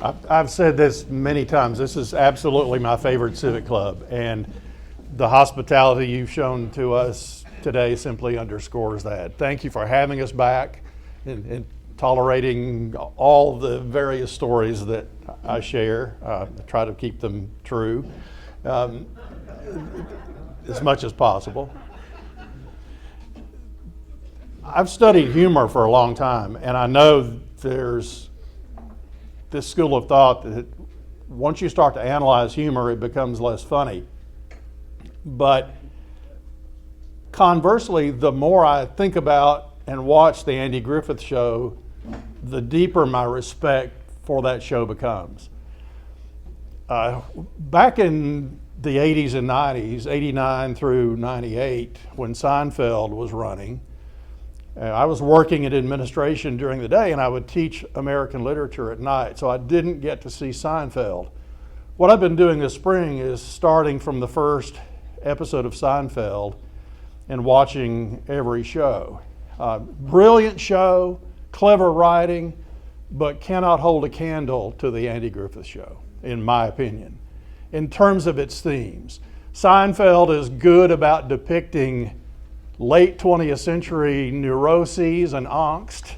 I've said this many times. This is absolutely my favorite civic club, and the hospitality you've shown to us today simply underscores that. Thank you for having us back and tolerating all the various stories that I share. I try to keep them true as much as possible. I've studied humor for a long time, and I know there's this school of thought that once you start to analyze humor, it becomes less funny. But conversely, the more I think about and watch the Andy Griffith Show, the deeper my respect for that show becomes. Back in the 80s and 90s, 89 through 98, when Seinfeld was running, I was working in administration during the day, and I would teach American literature at night, so I didn't get to see Seinfeld. What I've been doing this spring is starting from the first episode of Seinfeld and watching every show. Brilliant show, clever writing, but cannot hold a candle to the Andy Griffith Show, in my opinion, in terms of its themes. Seinfeld is good about depicting late 20th century neuroses and angst.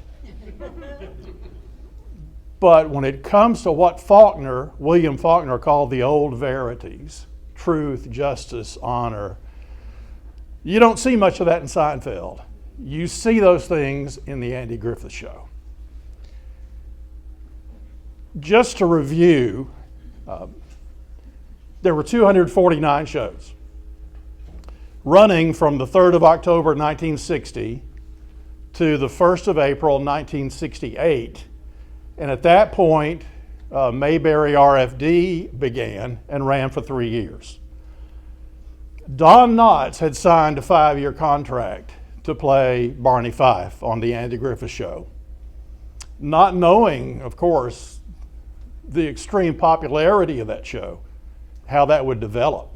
But when it comes to what William Faulkner called the old verities, truth, justice, honor, you don't see much of that in Seinfeld. You see those things in the Andy Griffith Show. Just to review, there were 249 shows, running from the 3rd of October 1960 to the 1st of April 1968. And at that point, Mayberry RFD began and ran for 3 years. Don Knotts had signed a 5-year contract to play Barney Fife on the Andy Griffith Show, not knowing, of course, the extreme popularity of that show, how that would develop.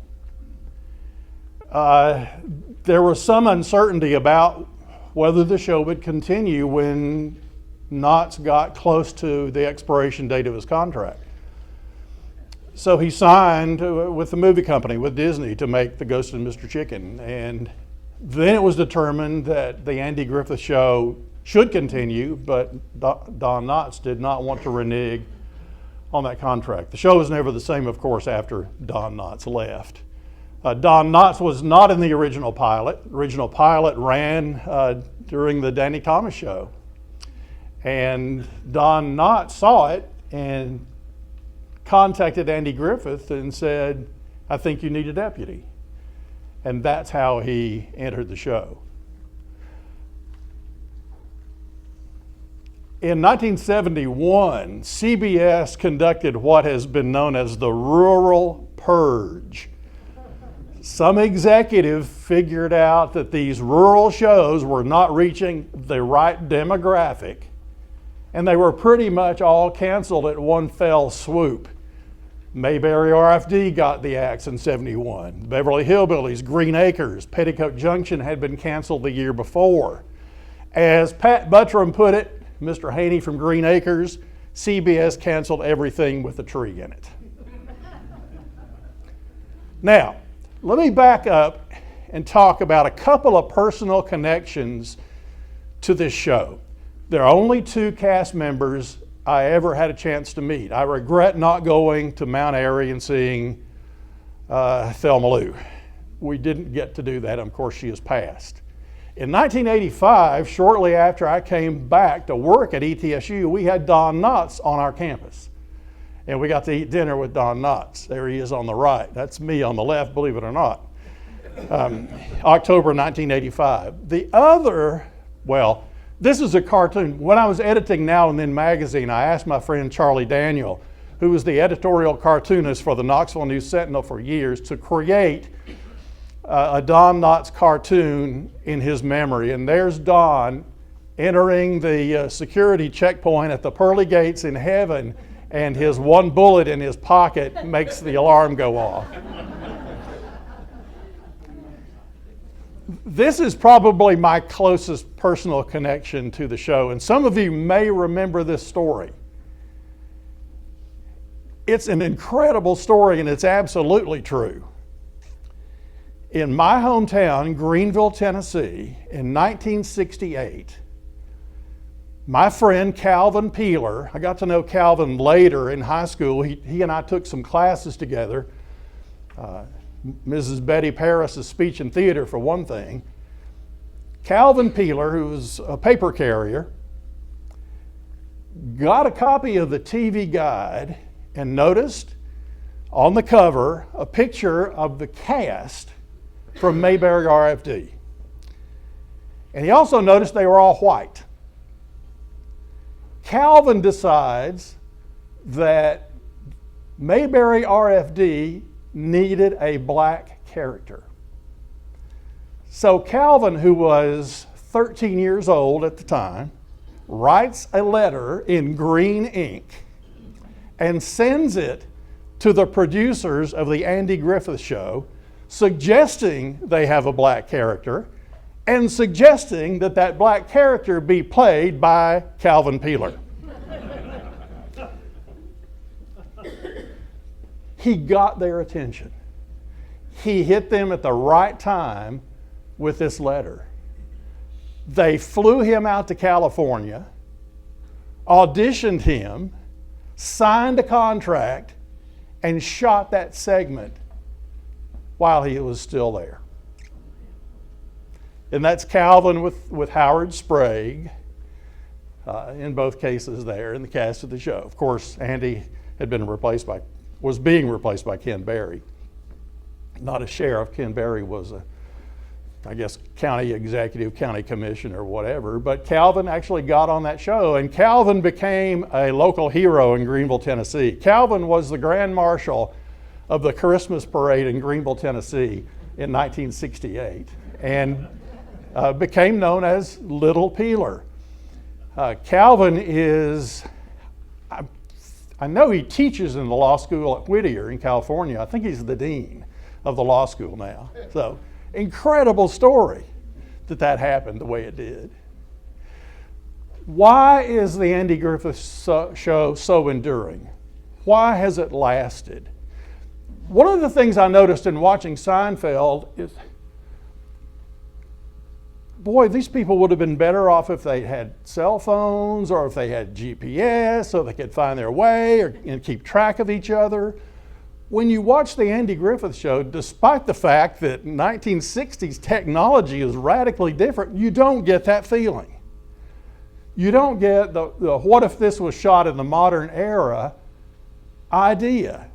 There was some uncertainty about whether the show would continue when Knotts got close to the expiration date of his contract. So he signed with the movie company, with Disney, to make The Ghost of Mr. Chicken. And then it was determined that the Andy Griffith Show should continue, but Don Knotts did not want to renege on that contract. The show was never the same, of course, after Don Knotts left. Don Knotts was not in the original pilot. The original pilot ran during the Danny Thomas Show. And Don Knotts saw it and contacted Andy Griffith and said, "I think you need a deputy." And that's how he entered the show. In 1971, CBS conducted what has been known as the Rural Purge. Some executive figured out that these rural shows were not reaching the right demographic, and they were pretty much all canceled at one fell swoop. Mayberry RFD got the axe in 71. Beverly Hillbillies, Green Acres, Petticoat Junction had been canceled the year before. As Pat Buttram put it, Mr. Haney from Green Acres, CBS canceled everything with a tree in it. Now, let me back up and talk about a couple of personal connections to this show. There are only 2 cast members I ever had a chance to meet. I regret not going to Mount Airy and seeing Thelma Lou. We didn't get to do that. Of course, she has passed. In 1985, shortly after I came back to work at ETSU, we had Don Knotts on our campus. And we got to eat dinner with Don Knotts. There he is on the right. That's me on the left, believe it or not. October 1985. The other, well, this is a cartoon. When I was editing Now and Then magazine, I asked my friend Charlie Daniel, who was the editorial cartoonist for the Knoxville News Sentinel for years, to create a Don Knotts cartoon in his memory. And there's Don entering the security checkpoint at the pearly gates in heaven, and his one bullet in his pocket makes the alarm go off. This is probably my closest personal connection to the show, and some of you may remember this story. It's an incredible story, and it's absolutely true. In my hometown, Greenville, Tennessee, in 1968, my friend Calvin Peeler, I got to know Calvin later in high school. He and I took some classes together. Mrs. Betty Paris' speech and theater, for one thing. Calvin Peeler, who was a paper carrier, got a copy of the TV guide and noticed on the cover a picture of the cast from Mayberry RFD. And he also noticed they were all white. Calvin decides that Mayberry RFD needed a black character. So Calvin, who was 13 years old at the time, writes a letter in green ink and sends it to the producers of the Andy Griffith Show, suggesting they have a black character and suggesting that that black character be played by Calvin Peeler. He got their attention. He hit them at the right time with this letter. They flew him out to California, auditioned him, signed a contract, and shot that segment while he was still there. And that's Calvin with Howard Sprague, in both cases there in the cast of the show. Of course, Andy was being replaced by Ken Berry. Not a sheriff. Ken Berry was county executive, county commissioner, whatever. But Calvin actually got on that show, and Calvin became a local hero in Greenville, Tennessee. Calvin was the grand marshal of the Christmas parade in Greenville, Tennessee in 1968, and became known as Little Peeler. Calvin is, I know he teaches in the law school at Whittier in California. I think he's the dean of the law school now. So, incredible story that happened the way it did. Why is the Andy Griffith Show so enduring? Why has it lasted? One of the things I noticed in watching Seinfeld is, boy, these people would have been better off if they had cell phones or if they had GPS so they could find their way and keep track of each other. When you watch the Andy Griffith Show, despite the fact that 1960s technology is radically different, you don't get that feeling. You don't get the what if this was shot in the modern era idea.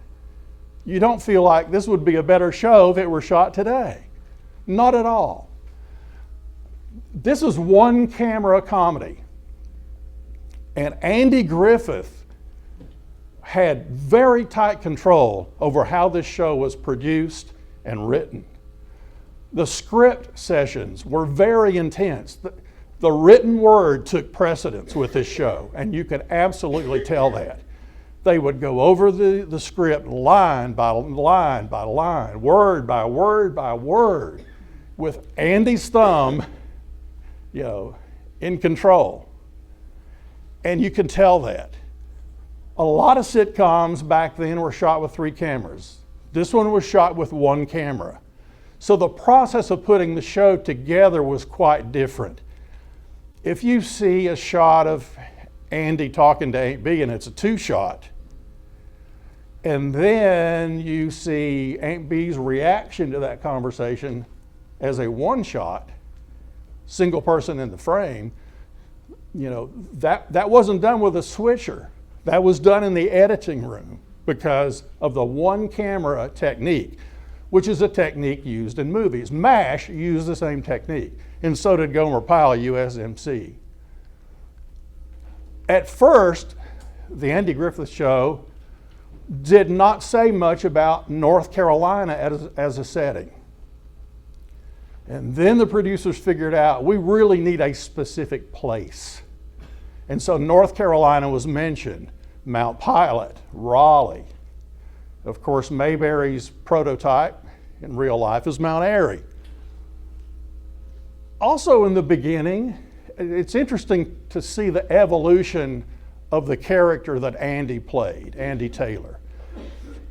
You don't feel like this would be a better show if it were shot today. Not at all. This is one camera comedy. And Andy Griffith had very tight control over how this show was produced and written. The script sessions were very intense. The written word took precedence with this show, and you could absolutely tell that. They would go over the script line by line by line, word by word by word, with Andy's thumb, in control. And you can tell that. A lot of sitcoms back then were shot with 3 cameras. This one was shot with 1 camera. So the process of putting the show together was quite different. If you see a shot of Andy talking to Aunt Bee and it's a 2-shot, and then you see Aunt Bee's reaction to that conversation as a 1-shot, single person in the frame, that wasn't done with a switcher. That was done in the editing room because of the 1-camera technique, which is a technique used in movies. MASH used the same technique, and so did Gomer Pyle, USMC. At first, the Andy Griffith Show did not say much about North Carolina as a setting. And then the producers figured out we really need a specific place. And so North Carolina was mentioned, Mount Pilot, Raleigh. Of course, Mayberry's prototype in real life is Mount Airy. Also in the beginning, it's interesting to see the evolution of the character that Andy played, Andy Taylor.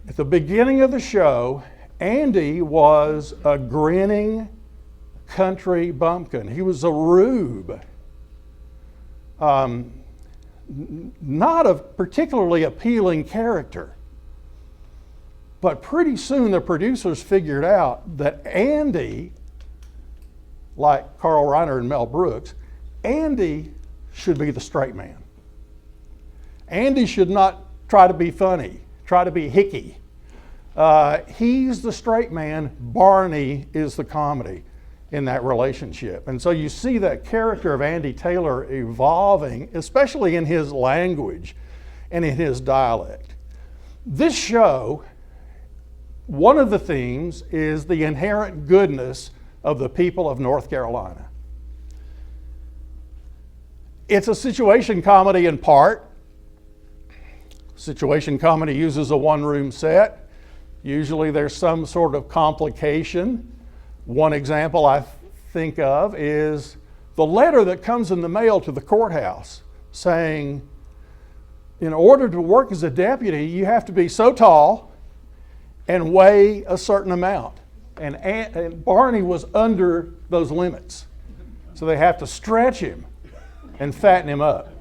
At the beginning of the show, Andy was a grinning country bumpkin. He was a rube. Not a particularly appealing character. But pretty soon the producers figured out that Andy, like Carl Reiner and Mel Brooks, Andy should be the straight man. Andy should not try to be funny, try to be hicky. He's the straight man. Barney is the comedy in that relationship. And so you see that character of Andy Taylor evolving, especially in his language and in his dialect. This show, one of the themes is the inherent goodness of the people of North Carolina. It's a situation comedy in part. Situation comedy uses a one-room set. Usually there's some sort of complication. One example I think of is the letter that comes in the mail to the courthouse saying, in order to work as a deputy, you have to be so tall and weigh a certain amount. And Barney was under those limits. So they have to stretch him and fatten him up.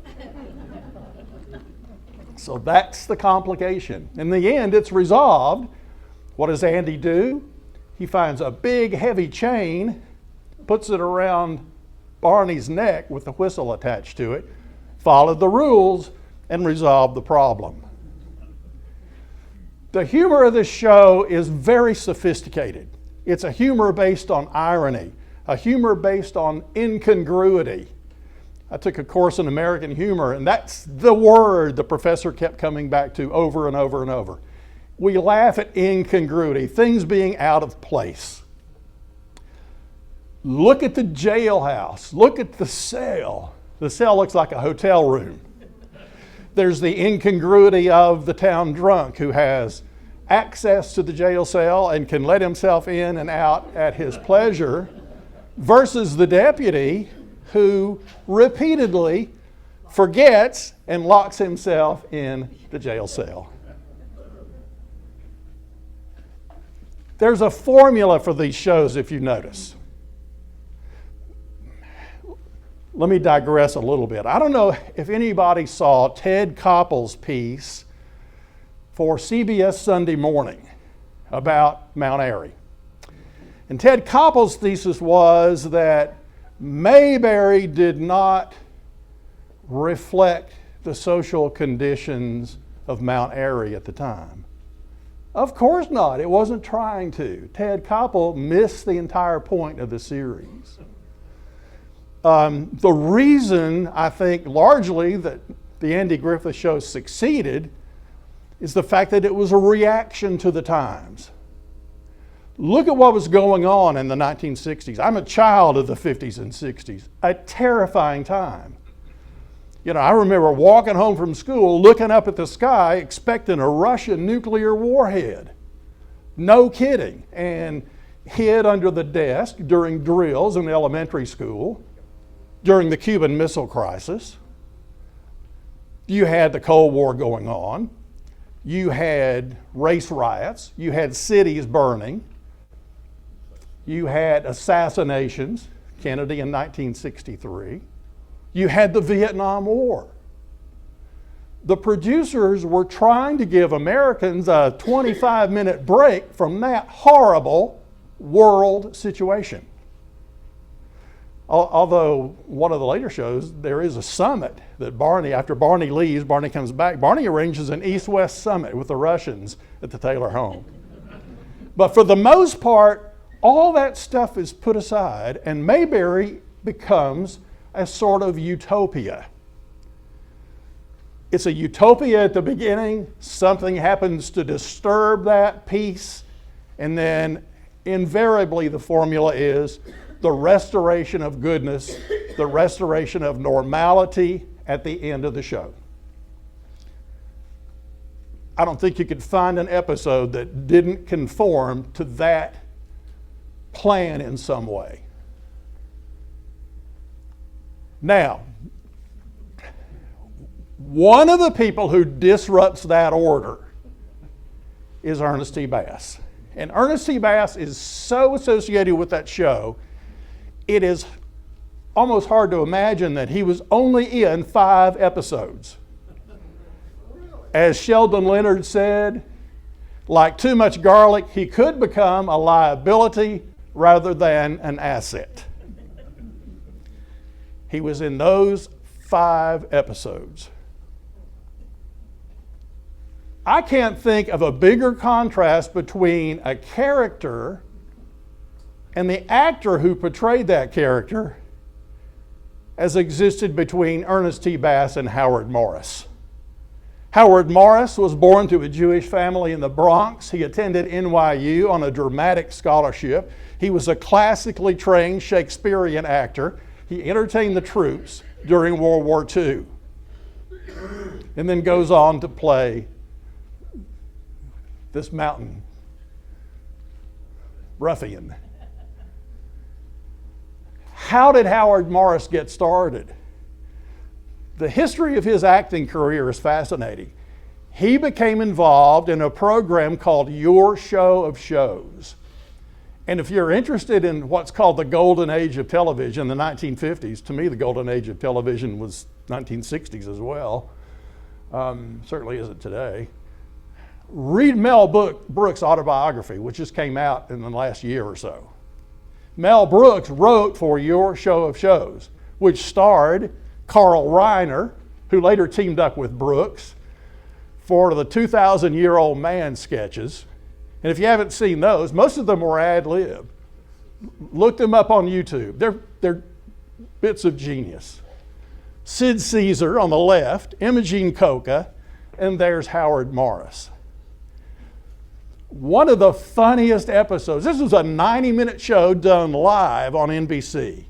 So that's the complication. In the end, it's resolved. What does Andy do? He finds a big, heavy chain, puts it around Barney's neck with the whistle attached to it, followed the rules, and resolved the problem. The humor of this show is very sophisticated. It's a humor based on irony, a humor based on incongruity. I took a course in American humor, and that's the word the professor kept coming back to over and over and over. We laugh at incongruity, things being out of place. Look at the jailhouse. Look at the cell. The cell looks like a hotel room. There's the incongruity of the town drunk who has access to the jail cell and can let himself in and out at his pleasure, versus the deputy who repeatedly forgets and locks himself in the jail cell. There's a formula for these shows, if you notice. Let me digress a little bit. I don't know if anybody saw Ted Koppel's piece for CBS Sunday Morning about Mount Airy. And Ted Koppel's thesis was that Mayberry did not reflect the social conditions of Mount Airy at the time. Of course not. It wasn't trying to. Ted Koppel missed the entire point of the series. The reason I think largely that the Andy Griffith Show succeeded is the fact that it was a reaction to the times. Look at what was going on in the 1960s. I'm a child of the 50s and 60s. A terrifying time. You know, I remember walking home from school, looking up at the sky, expecting a Russian nuclear warhead. No kidding. And hid under the desk during drills in elementary school, during the Cuban Missile Crisis. You had the Cold War going on. You had race riots. You had cities burning. You had assassinations, Kennedy in 1963. You had the Vietnam War. The producers were trying to give Americans a 25-minute break from that horrible world situation. Although one of the later shows, there is a summit that Barney, after Barney leaves, Barney comes back, Barney arranges an East-West summit with the Russians at the Taylor home. But for the most part, all that stuff is put aside, and Mayberry becomes a sort of utopia. It's a utopia at the beginning. Something happens to disturb that peace, and then invariably the formula is the restoration of goodness, the restoration of normality at the end of the show. I don't think you could find an episode that didn't conform to that plan in some way. Now, one of the people who disrupts that order is Ernest T. Bass. And Ernest T. Bass is so associated with that show, it is almost hard to imagine that he was only in 5 episodes. As Sheldon Leonard said, like too much garlic, he could become a liability rather than an asset. He was in those 5 episodes. I can't think of a bigger contrast between a character and the actor who portrayed that character as existed between Ernest T. Bass and Howard Morris. Howard Morris was born to a Jewish family in the Bronx. He attended NYU on a dramatic scholarship. He was a classically trained Shakespearean actor. He entertained the troops during World War II and then goes on to play this mountain ruffian. How did Howard Morris get started? The history of his acting career is fascinating. He became involved in a program called Your Show of Shows. And if you're interested in what's called the golden age of television, the 1950s, to me the golden age of television was 1960s as well. Certainly isn't today. Read Mel Brooks' autobiography, which just came out in the last year or so. Mel Brooks wrote for Your Show of Shows, which starred Carl Reiner, who later teamed up with Brooks for the 2,000-Year-Old Man sketches. And if you haven't seen those, most of them were ad-lib. Look them up on YouTube. They're bits of genius. Sid Caesar on the left, Imogene Coca, and there's Howard Morris. One of the funniest episodes, this was a 90-minute show done live on NBC.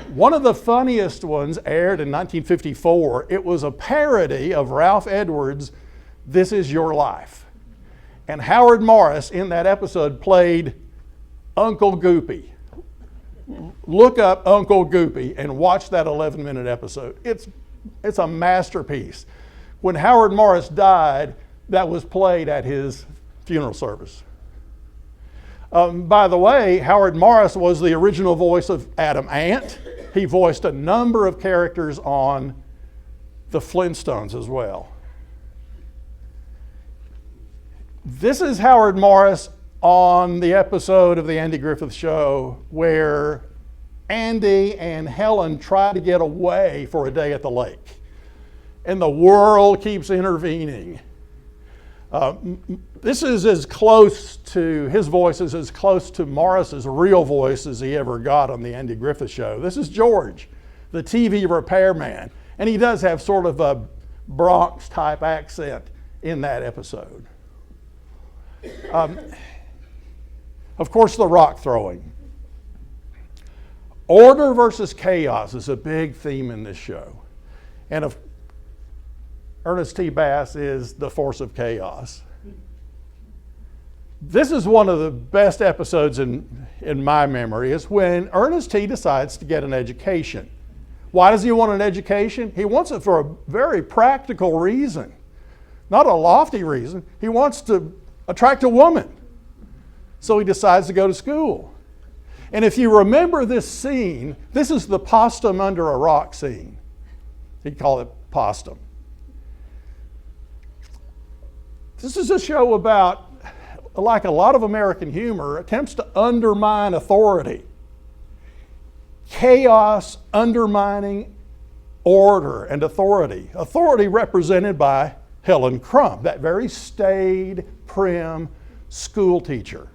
One of the funniest ones aired in 1954. It was a parody of Ralph Edwards' This Is Your Life. And Howard Morris in that episode played Uncle Goopy. Look up Uncle Goopy and watch that 11-minute episode. It's a masterpiece. When Howard Morris died, that was played at his funeral service. By the way, Howard Morris was the original voice of Adam Ant. He voiced a number of characters on the Flintstones as well. This is Howard Morris on the episode of the Andy Griffith Show where Andy and Helen try to get away for a day at the lake. And the world keeps intervening. This is as close to, his voice is as close to Morris's real voice as he ever got on the Andy Griffith Show. This is George, the TV repairman. And he does have sort of a Bronx type accent in that episode. Of course, the rock throwing. Order versus chaos is a big theme in this show. And Ernest T. Bass is the force of chaos. This is one of the best episodes in my memory, is when Ernest T. decides to get an education. Why does he want an education? He wants it for a very practical reason, not a lofty reason. He wants to attract a woman. So he decides to go to school. And if you remember this scene, this is the possum under a rock scene. He'd call it possum. This is a show about, like a lot of American humor, attempts to undermine authority. Chaos undermining order and authority. Authority represented by Helen Crump, that very staid, prim school teacher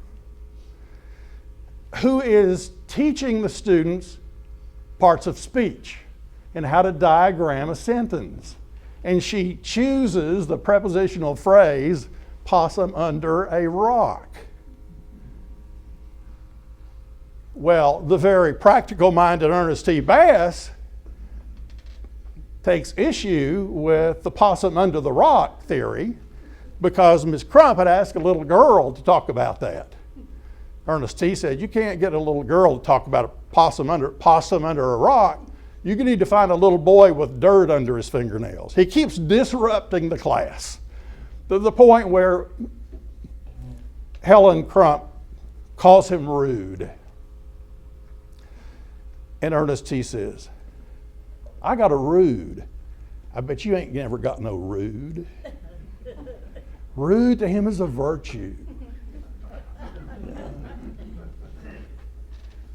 who is teaching the students parts of speech and how to diagram a sentence. And she chooses the prepositional phrase, possum under a rock. Well, the very practical-minded Ernest T. Bass takes issue with the possum under the rock theory because Miss Crump had asked a little girl to talk about that. Ernest T. said, you can't get a little girl to talk about a possum under a rock. You need to find a little boy with dirt under his fingernails. He keeps disrupting the class to the point where Helen Crump calls him rude. And Ernest T says, I got a rude. I bet you ain't never got no rude. Rude to him is a virtue.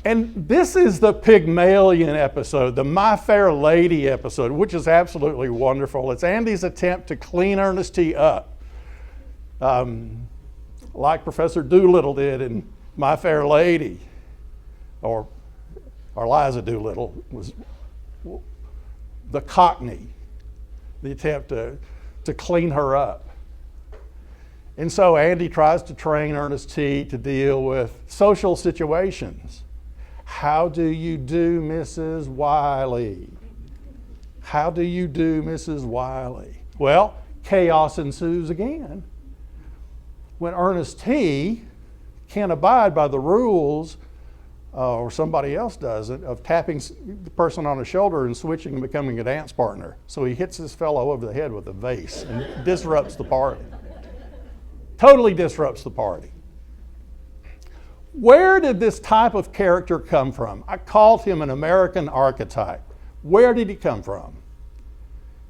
And this is the Pygmalion episode, the My Fair Lady episode, which is absolutely wonderful. It's Andy's attempt to clean Ernest T up, like Professor Doolittle did in My Fair Lady, or Liza Doolittle was the Cockney, the attempt to clean her up. And so Andy tries to train Ernest T to deal with social situations. How do you do, Mrs. Wiley? How do you do, Mrs. Wiley? Well, chaos ensues again when Ernest T can't abide by the rules, or somebody else doesn't, of tapping the person on the shoulder and switching and becoming a dance partner. So he hits this fellow over the head with a vase and disrupts the party. Totally disrupts the party. Where did this type of character come from? I called him an American archetype. Where did he come from?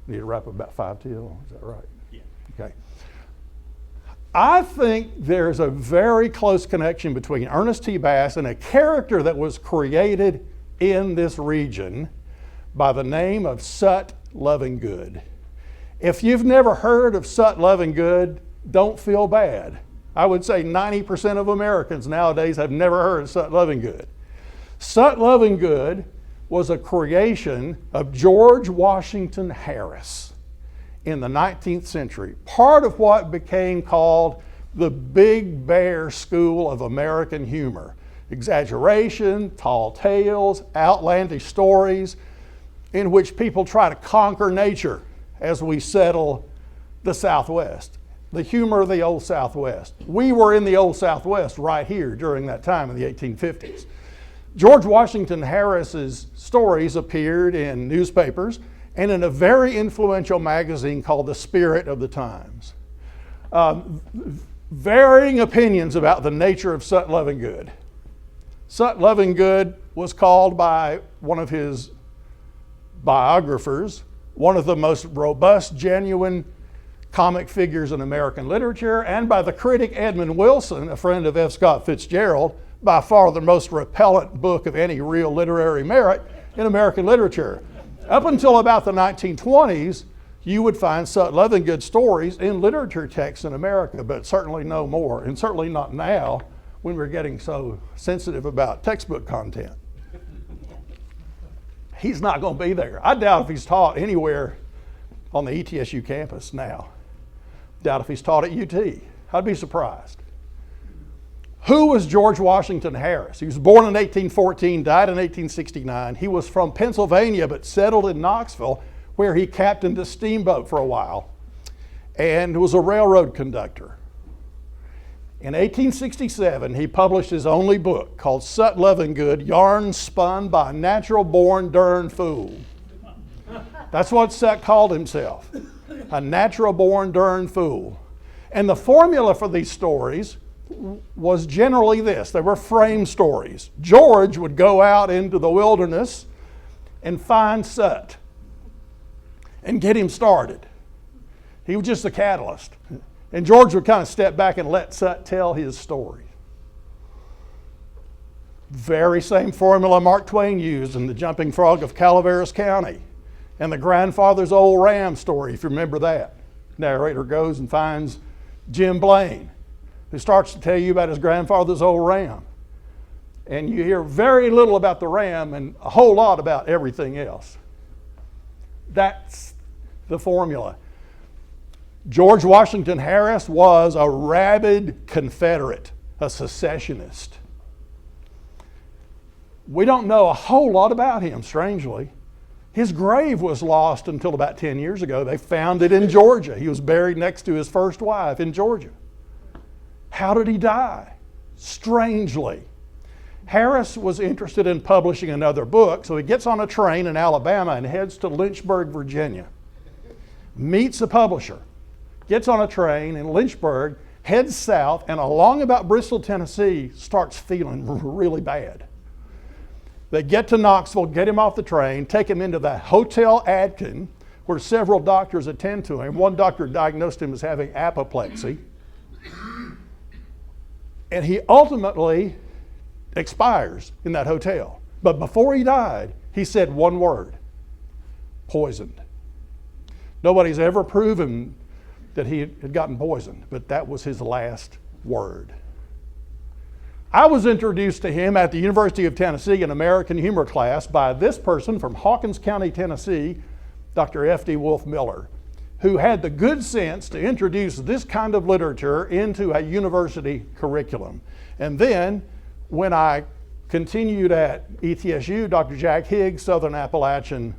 Need to wrap up about 5 till, is that right? Yeah. Okay. I think there's a very close connection between Ernest T. Bass and a character that was created in this region by the name of Sut Lovingood. If you've never heard of Sut Lovingood, don't feel bad. I would say 90% of Americans nowadays have never heard of Sut Lovingood. Sut Lovingood was a creation of George Washington Harris in the 19th century, part of what became called the Big Bear School of American humor. Exaggeration, tall tales, outlandish stories in which people try to conquer nature as we settle the Southwest. The humor of the Old Southwest. We were in the Old Southwest right here during that time in the 1850s. George Washington Harris's stories appeared in newspapers and in a very influential magazine called The Spirit of the Times. Varying opinions about the nature of Sut Lovingood. Sut Lovingood was called by one of his biographers one of the most robust, genuine comic figures in American literature, and by the critic Edmund Wilson, a friend of F. Scott Fitzgerald, by far the most repellent book of any real literary merit in American literature. Up until about the 1920s, you would find Sut Lovingood stories in literature texts in America, but certainly no more, and certainly not now when we're getting so sensitive about textbook content. He's not going to be there. I doubt if he's taught anywhere on the ETSU campus now. Doubt if he's taught at UT. I'd be surprised. Who was George Washington Harris? He was born in 1814, died in 1869. He was from Pennsylvania, but settled in Knoxville, where he captained a steamboat for a while and was a railroad conductor. In 1867, he published his only book called Sut Lovingood, Yarn Spun by a Natural-Born Dern Fool. That's what Sut called himself, a natural-born Dern Fool. And the formula for these stories was generally this. They were frame stories. George would go out into the wilderness and find Sut and get him started. He was just the catalyst. And George would kind of step back and let Sut tell his story. Very same formula Mark Twain used in The Jumping Frog of Calaveras County and the grandfather's old ram story, if you remember that. Narrator goes and finds Jim Blaine, who starts to tell you about his grandfather's old ram. And you hear very little about the ram and a whole lot about everything else. That's the formula. George Washington Harris was a rabid Confederate, a secessionist. We don't know a whole lot about him, strangely. His grave was lost until about 10 years ago. They found it in Georgia. He was buried next to his first wife in Georgia. How did he die? Strangely. Harris was interested in publishing another book, so he gets on a train in Alabama and heads to Lynchburg, Virginia. Meets a publisher. Gets on a train in Lynchburg heads south, and along about Bristol, Tennessee, starts feeling really bad. They get to Knoxville, get him off the train, take him into the Hotel Adkin, where several doctors attend to him. One doctor diagnosed him as having apoplexy. And he ultimately expires in that hotel. But before he died, he said one word: poisoned. Nobody's ever proven that he had gotten poisoned, but that was his last word. I was introduced to him at the University of Tennessee in American Humor class by this person from Hawkins County, Tennessee, Dr. F.D. Wolf Miller, who had the good sense to introduce this kind of literature into a university curriculum. And then, when I continued at ETSU, Dr. Jack Higgs' Southern Appalachian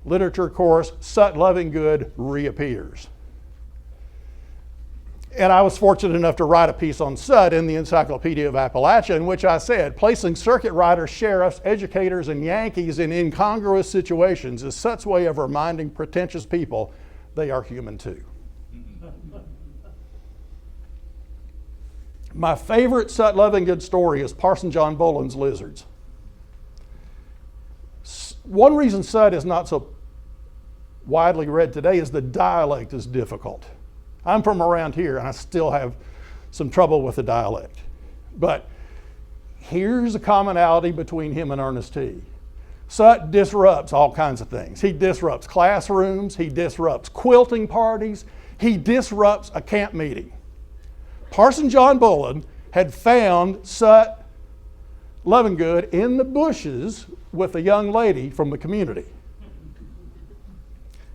Literature course, Sut Lovingood reappears. And I was fortunate enough to write a piece on Sut in the Encyclopedia of Appalachia, in which I said, placing circuit riders, sheriffs, educators, and Yankees in incongruous situations is Sut's way of reminding pretentious people they are human too. My favorite Sut Lovingood story is Parson John Boland's Lizards. One reason Sut is not so widely read today is the dialect is difficult. I'm from around here, and I still have some trouble with the dialect. But here's a commonality between him and Ernest T. Sut disrupts all kinds of things. He disrupts classrooms, he disrupts quilting parties, he disrupts a camp meeting. Parson John Boland had found Sut Lovingood in the bushes with a young lady from the community.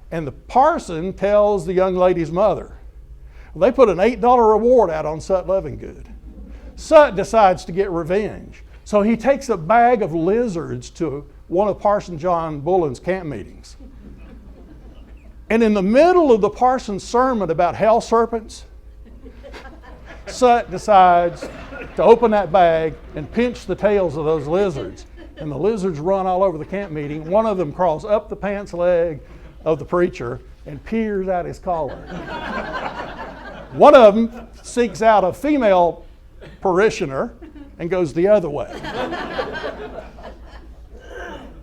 And the parson tells the young lady's mother. They put an $8 reward out on Sut Lovingood. Sut decides to get revenge. So he takes a bag of lizards to one of Parson John Boland's camp meetings. And in the middle of the parson's sermon about hell serpents, Sut decides to open that bag and pinch the tails of those lizards. And the lizards run all over the camp meeting. One of them crawls up the pants leg of the preacher and peers out his collar. One of them seeks out a female parishioner and goes the other way.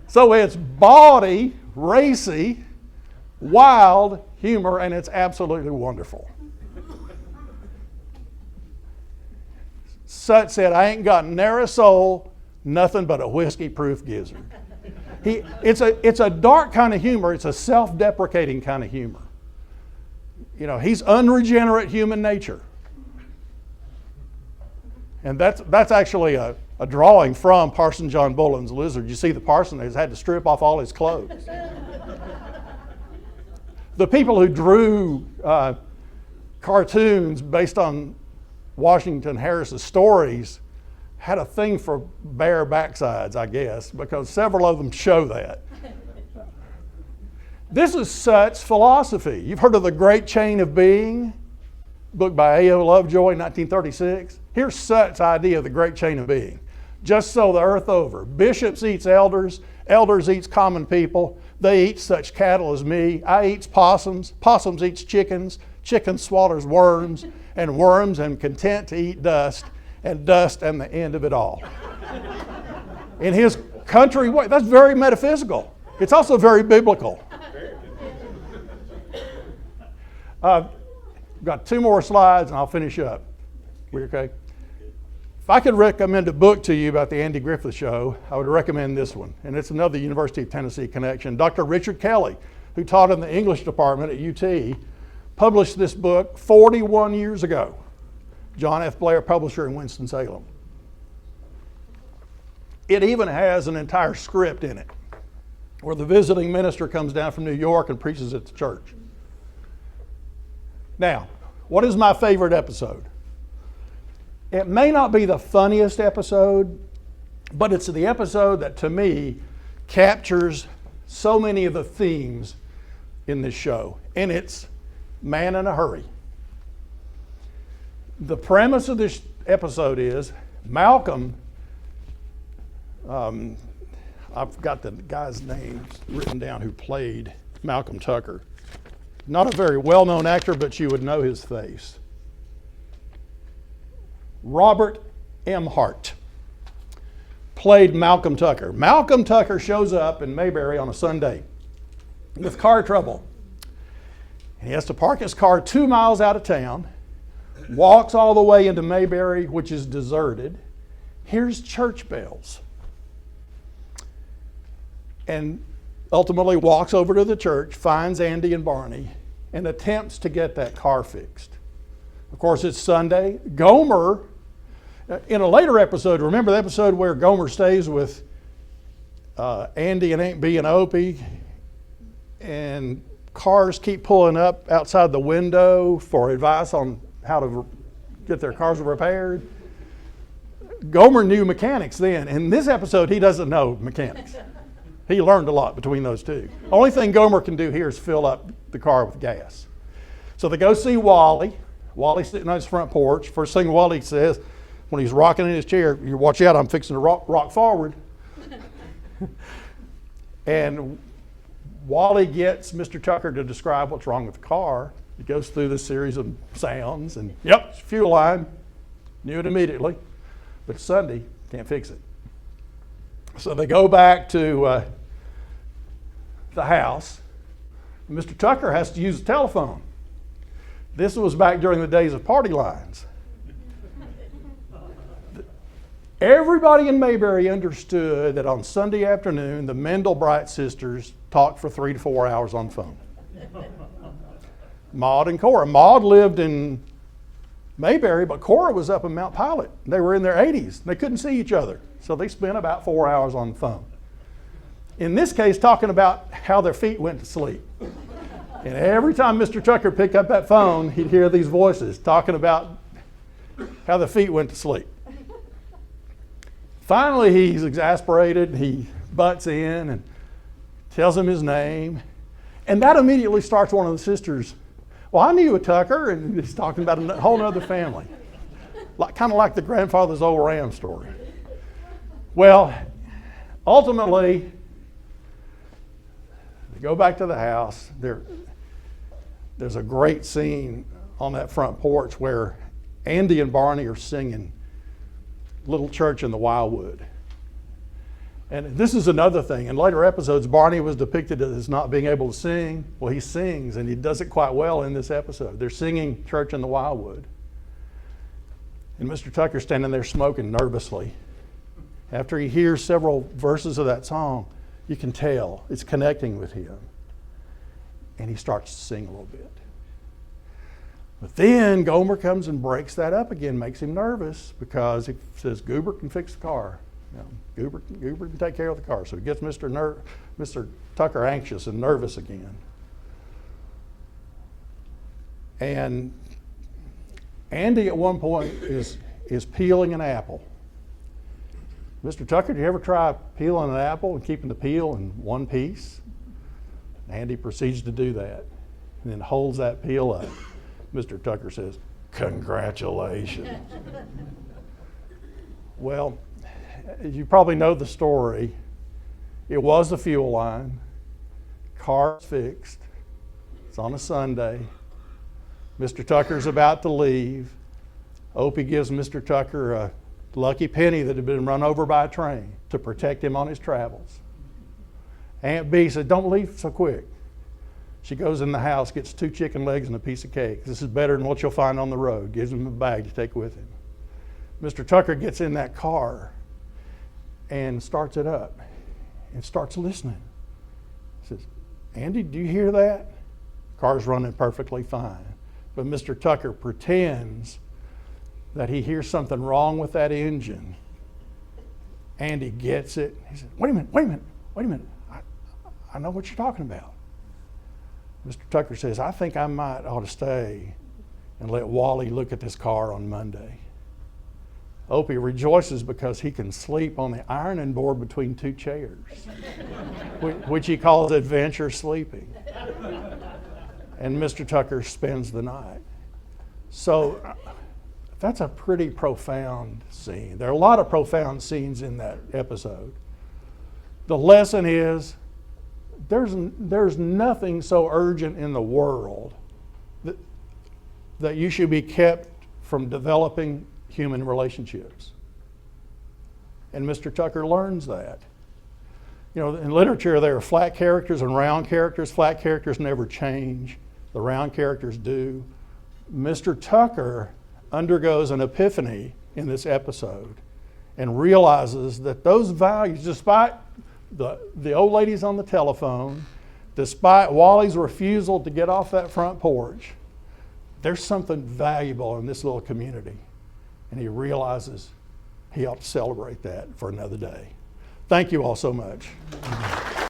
So it's bawdy, racy, wild humor, and it's absolutely wonderful. Sut said, I ain't got ne'er a soul, nothing but a whiskey-proof gizzard. It's a dark kind of humor. It's a self-deprecating kind of humor. You know, he's unregenerate human nature. And that's actually a drawing from Parson John Boland's Lizard. You see the parson has had to strip off all his clothes. The people who drew cartoons based on Washington Harris's stories had a thing for bare backsides, I guess, because several of them show that. This is Sut's philosophy. You've heard of The Great Chain of Being, book by A.O. Lovejoy, 1936. Here's Sut's idea of the Great Chain of Being. Just so the earth over. Bishops eats elders, elders eats common people, they eat such cattle as me. I eats possums, possums eats chickens, chickens swallows worms, and worms am content to eat dust, and dust am the end of it all. In his country way, that's very metaphysical. It's also very biblical. Got 2 more slides and I'll finish up. We okay? If I could recommend a book to you about the Andy Griffith Show, I would recommend this one. And it's another University of Tennessee connection. Dr. Richard Kelly, who taught in the English department at UT, published this book 41 years ago. John F. Blair, publisher in Winston-Salem. It even has an entire script in it where the visiting minister comes down from New York and preaches at the church. Now, what is my favorite episode? It may not be the funniest episode, but it's the episode that, to me, captures so many of the themes in this show, and it's Man in a Hurry. The premise of this episode is Malcolm, I've got the guy's name written down who played Malcolm Tucker. Not a very well-known actor, but you would know his face. Robert M. Hart played Malcolm Tucker. Malcolm Tucker shows up in Mayberry on a Sunday with car trouble. He has to park his car 2 miles out of town, walks all the way into Mayberry, which is deserted, hears church bells, and ultimately walks over to the church, finds Andy and Barney, and attempts to get that car fixed. Of course, it's Sunday. Gomer, in a later episode, remember the episode where Gomer stays with Andy and Aunt Bee and Opie, and cars keep pulling up outside the window for advice on how to get their cars repaired? Gomer knew mechanics then. In this episode, he doesn't know mechanics. He learned a lot between those two. Only thing Gomer can do here is fill up the car with gas. So they go see Wally. Wally's sitting on his front porch. First thing Wally says when he's rocking in his chair, "You watch out, I'm fixing to rock forward." And Wally gets Mr. Tucker to describe what's wrong with the car. He goes through this series of sounds and, yep, it's a fuel line. Knew it immediately. But Sunday, can't fix it. So they go back to the house. Mr. Tucker has to use the telephone. This was back during the days of party lines. Everybody in Mayberry understood that on Sunday afternoon, the Mendelbright sisters talked for 3 to 4 hours on the phone. Maud and Cora. Maud lived in Mayberry, but Cora was up in Mount Pilot. They were in their 80s. They couldn't see each other. So they spent about 4 hours on the phone. In this case, talking about how their feet went to sleep. And every time Mr. Tucker picked up that phone, he'd hear these voices talking about how the feet went to sleep. Finally, he's exasperated. He butts in and tells him his name. And that immediately starts one of the sisters. "Well, I knew a Tucker," and he's talking about a whole other family. Kind of like the grandfather's old ram story. Well, ultimately, they go back to the house. There's a great scene on that front porch where Andy and Barney are singing Little Church in the Wildwood. And this is another thing. In later episodes, Barney was depicted as not being able to sing. Well, he sings, and he does it quite well in this episode. They're singing Church in the Wildwood. And Mr. Tucker's standing there smoking nervously. After he hears several verses of that song, you can tell it's connecting with him. And he starts to sing a little bit. But then Gomer comes and breaks that up again, makes him nervous because he says, "Goober can fix the car. Goober can take care of the car." So it gets Mr. Tucker anxious and nervous again. And Andy at one point is peeling an apple. "Mr. Tucker, did you ever try peeling an apple and keeping the peel in one piece?" Andy proceeds to do that and then holds that peel up. Mr. Tucker says, "Congratulations." Well, you probably know the story. It was the fuel line. Car's fixed. It's on a Sunday. Mr. Tucker's about to leave. Opie gives Mr. Tucker a lucky penny that had been run over by a train to protect him on his travels. Aunt Bee said, "Don't leave so quick." She goes in the house, gets 2 chicken legs and a piece of cake. "This is better than what you'll find on the road." Gives him a bag to take with him. Mr. Tucker gets in that car and starts it up and starts listening. He says, "Andy, do you hear that?" Car's running perfectly fine. But Mr. Tucker pretends that he hears something wrong with that engine. Andy gets it. He says, wait a minute. I know what you're talking about." Mr. Tucker says, "I think I might ought to stay and let Wally look at this car on Monday." Opie rejoices because he can sleep on the ironing board between 2 chairs, which he calls adventure sleeping. And Mr. Tucker spends the night. So that's a pretty profound scene. There are a lot of profound scenes in that episode. The lesson is there's nothing so urgent in the world that you should be kept from developing human relationships. And Mr. Tucker learns that. You know, in literature, there are flat characters and round characters. Flat characters never change. The round characters do. Mr. Tucker undergoes an epiphany in this episode and realizes that those values, despite the old ladies on the telephone, despite Wally's refusal to get off that front porch, there's something valuable in this little community. And he realizes he ought to celebrate that for another day. Thank you all so much.